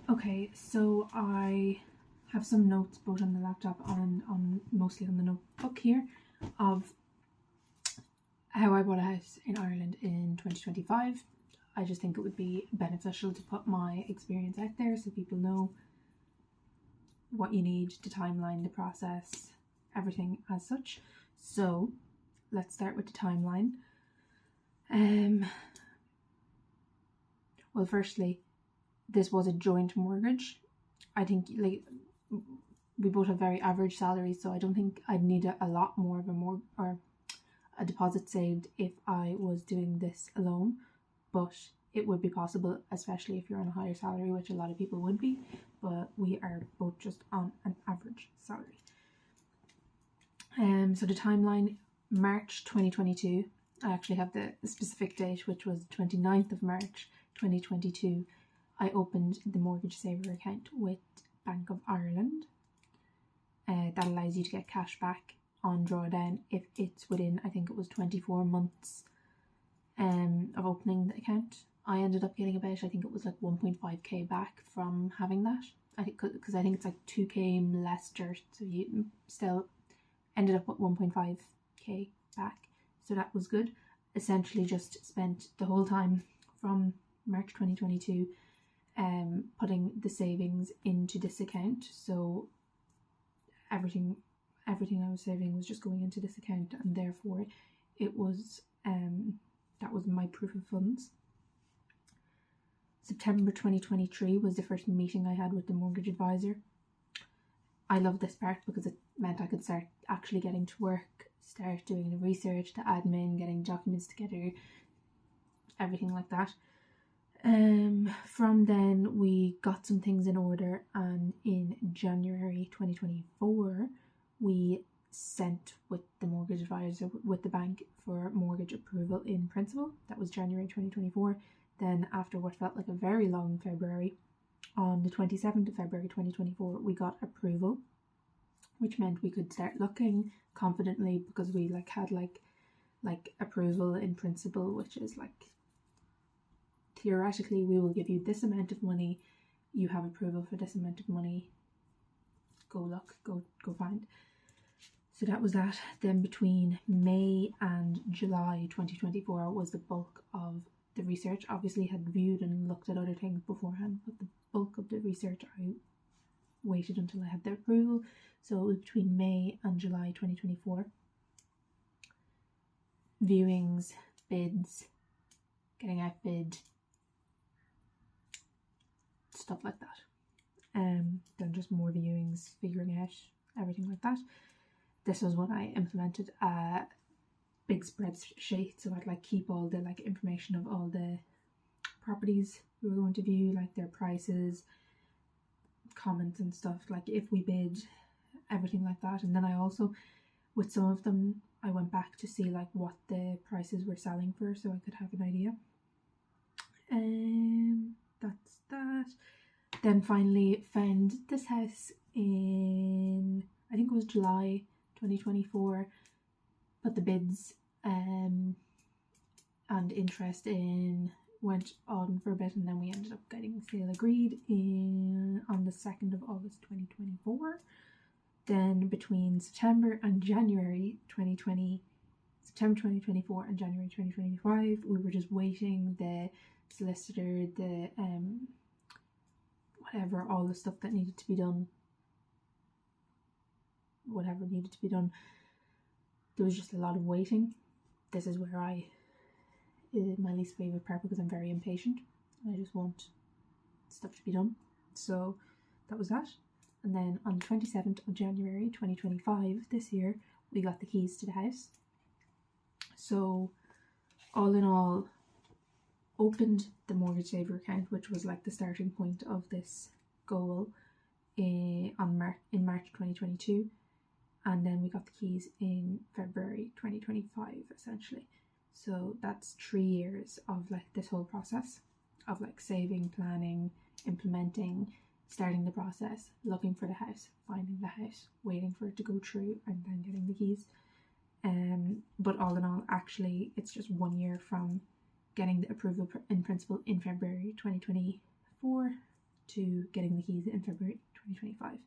Okay, so I have some notes both on the laptop and on mostly on the notebook here of how I bought a house in Ireland in 2025. I just think it would be beneficial to put my experience out there so people know what you need, the timeline, the process, everything as such. So let's start with the timeline. Well, firstly, this was a joint mortgage. I think like we both have very average salaries, so I don't think I'd need a lot more of a deposit saved if I was doing this alone, but it would be possible, especially if you're on a higher salary, which a lot of people would be, but we are both just on an average salary. So the timeline, March 2022, I actually have the specific date, which was 29th of March 2022, I opened the mortgage saver account with Bank of Ireland. That allows you to get cash back on drawdown if it's within, I think it was 24 months of opening the account. I ended up getting about, I think it was like 1.5k back from having that. I think because I think it's like 2k less dirt, so you still ended up with 1.5k back. So that was good. Essentially just spent the whole time from March 2022 putting the savings into this account. So everything I was saving was just going into this account, and therefore it was that was my proof of funds. September 2023 was the first meeting I had with the mortgage advisor. I love this part because it meant I could start actually getting to work, start doing the research, the admin, getting documents together, everything like that. From then we got some things in order, and in January 2024 we sent with the mortgage advisor with the bank for mortgage approval in principle. That was January 2024. Then after what felt like a very long February, on the 27th of February 2024 we got approval, which meant we could start looking confidently because we had approval in principle, which is like theoretically we will give you this amount of money, you have approval for this amount of money, go look, go find. So that was that. Then between May and July 2024 was the bulk of the research. Obviously had viewed and looked at other things beforehand, but the bulk of the research I waited until I had the approval. So it was between May and July 2024. Viewings, bids, getting outbid, stuff like that. Then just more viewings, figuring out everything like that. This was when I implemented a big spreadsheet, so I'd keep all the information of all the properties we were going to view, their prices, comments and stuff, if we bid, everything like that. And then I also, with some of them, I went back to see what the prices were selling for, so I could have an idea. That's that. Then finally found this house in, I think it was July 2024, put the bids and interest in, went on for a bit, and then we ended up getting sale agreed on the 2nd of August 2024. Then between September 2024 and January 2025, we were just waiting the solicitor, the whatever, all the stuff that needed to be done, whatever needed to be done. There was just a lot of waiting. This is where my least favourite part, because I'm very impatient. I just want stuff to be done. So that was that. And then on the 27th of January 2025, this year, we got the keys to the house. So all in all, opened the mortgage saver account, which was the starting point of this goal in March 2022. And then we got the keys in February 2025, essentially. So that's 3 years of this whole process of saving, planning, implementing, starting the process, looking for the house, finding the house, waiting for it to go through, and then getting the keys. But all in all, actually, it's just 1 year from getting the approval in principle in February 2024 to getting the keys in February 2025.